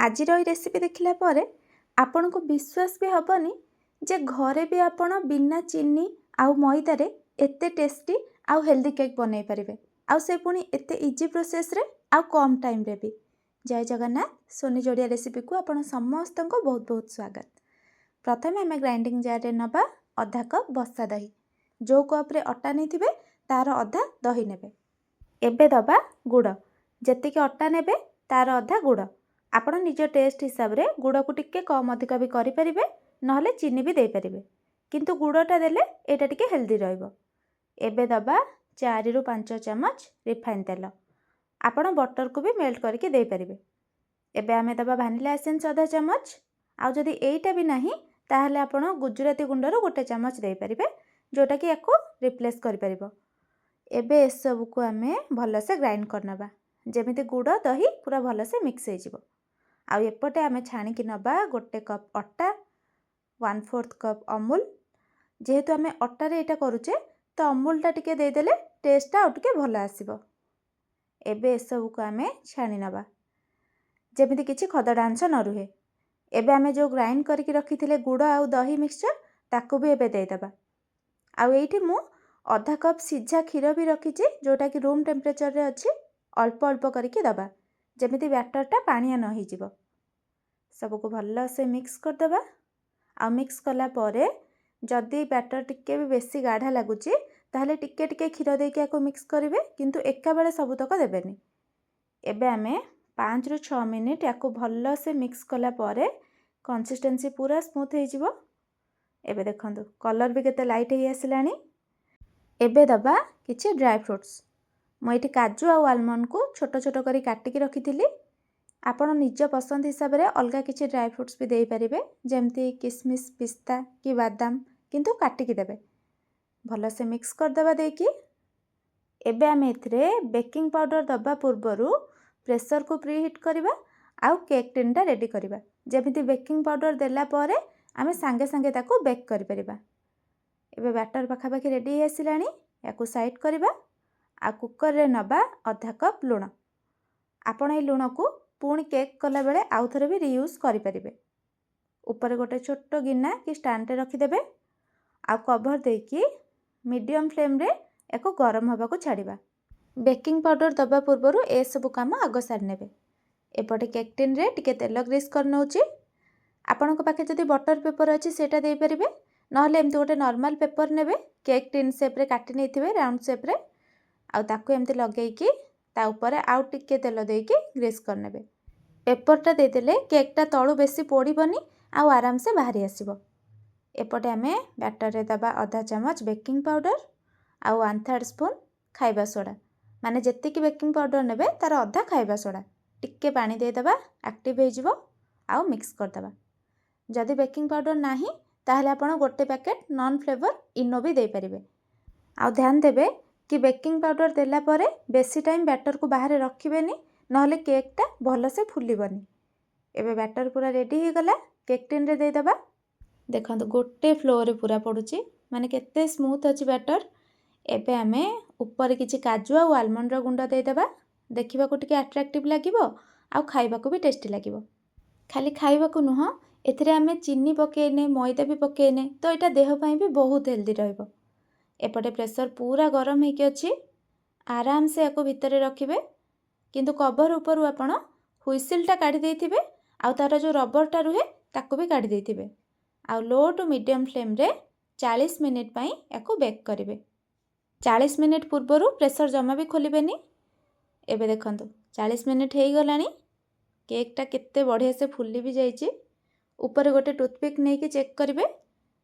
आजिर ये रेसिपी देखला पर आपन को विश्वास भी हेनी जे घरे भी आपण बिना चीनी आउ मैदार एते टेस्टी आउ हेल्दी केक बनई पारे आउ से पुणी एते इजी प्रोसेस रे आउ कम टाइम रे भी। जय जगन्नाथ सोनी जोड़िया रेसिपी को आपण समस्त को बहुत बहुत स्वागत। प्रथम आम ग्राइंडिंग जार रे नबा अधा कप बसा दही, जो कप रे अटा नहीं थे तार अधा दही नेबे। एबे दबा गुड़, जेतिके अटा नेबे तार अधा गुड़। आपण निज टेस्ट हिसाब रे गुड़ को टिके कम अधिक भी करें, नहले चीनी भी दे पारे, किंतु गुड़टा देले एटा टिके हेल्दी रहिबो। एबे दबा 4 रु 5 चमच रिफाइन तेल, आपण बटर को भी मेल्ट करके दे पारे। एबे आमे दबा भानिला एसेंस आधा चमच, आउ जदि एइटा भी नाही ताहले आपण गुजराती गुंडर 1 चमच दे पारे, जोटा कि याको रिप्लेस कर परिबो। एबे ए सब को आमे भलसे ग्राइंड करनबा, जेमिति गुड़ दही पूरा भलसे मिक्स हो जिवो। आउ एपटे आमे छाणी कि नबा 1 कप अटा, 1/4 कप अमूल। जेहेतु आमे अटा रे एटा करूचे तो अमूलटा टिके दे देले टेस्टटा आउ टिके भल आसीबो। एबे ए सब को आमे छाणी नबा, जेमिति किछि खदड़ा अंश न रुहे। एबे आमे जो ग्राइंड करके रखिथिले गुड़ आउ दही मिक्सचर ताकू भी एबे दे दबा। आउ एइठी मु आधा कप सिझा क्षीर भी रखीची, जोटा कि रूम टेम्परेचर रे अच्छी। अल्प अल्प करके दबा, जेमिति बैटरटा पानिया न ही जीवो। सबको भल से मिक्स कर दबा। आ मिक्स कला परे जदि बैटर टिके भी बेसी गाढ़ा लगुची ताहले टिके टिके क्षीर देके याको मिक्स करिवे, किंतु एका बेले सबुतक देबेनी। एबे आमे 5 रु 6 मिनिट याको भल से मिक्स कला परे कंसिस्टेंसी पूरा स्मूथ हो जीवो। एबे देखंतु कलर भी केते लाइट ही आसिलानी। एबे दबा किछि ड्राई फ्रूट्स। मुझे काजू आउ आलमंड को छोट छोट करी काटिकी रखिथिली। आपण निज पसंद हिसाब रे अलगा किछि ड्राई फ्रूट्स भी देई परिबे, जेमती किसमिस, पिस्ता कि बादाम, किंतु काटिकी देबे। भल से मिक्स कर दबा देकी। एबे आमे एथिरे बेकिंग पाउडर दबा पूर्वरु प्रेशर को प्री हिट करिबा आउ केक टिनटा रेडी करिबा, जेमिति बेकिंग पाउडर देला परे आमे संगे संगे ताको बेक करि परिबा। एबे बैटर पाखापाखि रेडी हो आसिलानी, याकू साइड करिबा। आ कुकर रे नबा आधा कप लुण। आपण ए लुण को पुणी केक कला बेले आउ थरे भी रियूज करि परिबे। ऊपर गोटे छोट गिना कि स्टैंड रे रखी देबे। आ कवर देकी मीडियम फ्लेम रे एको गरम हबा को छाड़िबा। बेकिंग पाउडर दबा पूर्वरु ए सब काम आग सारि नेबे। एपटे केक टिन रे टिके तेल ग्रीस कर नउची। आपण को पाखे जदि बटर पेपर अछि सेटा देई परिबे, नहले एमती गोटे नॉर्मल पेपर नेबे, केक टिन शेप रे काटि नेथिबे राउंड शेप रे। आउ ताकू एमती लगेइकी ता ऊपर आउ टिके तेल देइकी ग्रीस करनेबे। पेपरटा देदेले केकटा तळु बेसी पोड़ीबनी आउ आराम से बाहरी आसीबो। एपटे आमे बैटर रे दबा आधा चमच बेकिंग पाउडर आउ 1/3 स्पून खाइबा सोडा, माने जेतिकी बेकिंग पाउडर नेबे तार आधा खाइबा सोडा। टिके पानी दे दबा, एक्टिव हो जिवो। आउ मिक्स कर दबा। जदि बेकिंग पाउडर नाही ताहले आपण गोटे पैकेट नॉन फ्लेवर इनो भी दे परिबे। आउ ध्यान देबे कि बेकिंग पाउडर देला परे बेसी टाइम बैटर को बाहर रखिबेनी, नहले केकटा भल से फुलिबनी। एबे बैटर पूरा रेडी हो गला, केक टिन रे दे दबा। देखंतु गोटे फ्लोर रे पूरा पडुची, माने केते स्मूथ अछि बैटर। एबे आमे ऊपर किछि काजू आ आलमंड रो गुंडा दे दबा। देखिबा को टिके अट्रैक्टिव लागिबो आउ खाइबा को भी टेस्टी लागिबो। खाली खाइबा को नुह, एथिरे आमे चीनी पकेइने, मैदा भी पकेइने, तो एटा देह पई भी बहुत हेल्दी रहइबो। एपटे प्रेशर पूरा गरम होइके अछि। आराम से याको भितरे रखिबे, किंतु कवर ऊपर आपण हुइसिलटा काढी देइथिबे आउ तार जो रबरटा रुहे ताको भी काढी देइथिबे। आउ लो टू मीडियम फ्लेम रे 40 मिनिट पई याको बेक करिवे। 40 मिनिट पूर्वरु प्रेशर जमा भी खोलिबेनी। एबे देखंतु 40 मिनिट हेइ गलानी। केकटा केते बढ़िया से फुली भी जाइछि। ऊपर गोटे टूथपिक नेकी चेक करिवे।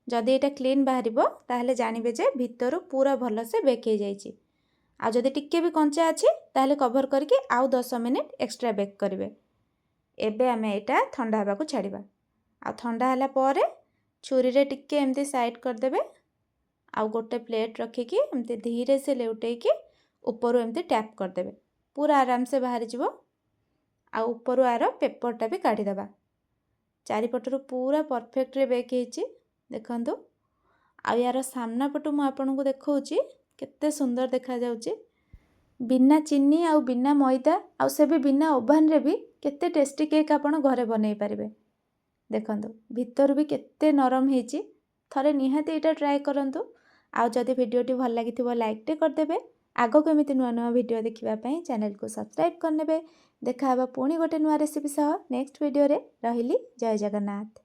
जदि एटा क्लीन बाहरिबो ताहले जानिबे जे भितरु पूरा भल से बेक हो जाइछि। आ जदि टिके भी कंचा अछि ताहले कवर करके आउ 10 मिनिट एक्स्ट्रा बेक करिवे। एबे आमे एटा ठंडा हबा को छाड़िबा। आ ठंडा हला परे छुरी रे टिके एमती साइड कर देबे। आउ गोटे प्लेट रखिकी एमती धीरे से लेउटेकी ऊपरु एमती टैप कर देबे। पूरा आराम से बाहरी जिवो। आ ऊपरु आरो पेपरटा भी काढी दबा। चारिपटरु पूरा परफेक्ट रे बेक हेछि। देखंतु आ यार सामना पटु मु आपनको देखौछि केते सुंदर देखा जाउछि। बिना चीनी आउ बिना मैदा आउ से भी बिना ओवन रे भी କେତେ ଟେଷ୍ଟି କେକ୍ ଆପଣ ଘରେ ବନେଇ ପାରିବେ। ଦେଖନ୍ତୁ ଭିତରୁ ବି କେତେ ନରମ ହେଇଛି। ଥରେ ନିହାତି ଏଇଟା ଟ୍ରାଏ କରନ୍ତୁ। ଆଉ ଯଦି ଭିଡ଼ିଓଟି ଭଲ ଲାଗିଥିବ ଲାଇକ୍ଟେ କରିଦେବେ। ଆଗକୁ ଏମିତି ନୂଆ ନୂଆ ଭିଡ଼ିଓ ଦେଖିବା ପାଇଁ ଚ୍ୟାନେଲକୁ ସବସ୍କ୍ରାଇବ୍ କରିନେବେ। ଦେଖାହେବା ପୁଣି ଗୋଟେ ନୂଆ ରେସିପି ସହ ନେକ୍ସଟ ଭିଡ଼ିଓରେ। ରହିଲି, ଜୟ ଜଗନ୍ନାଥ।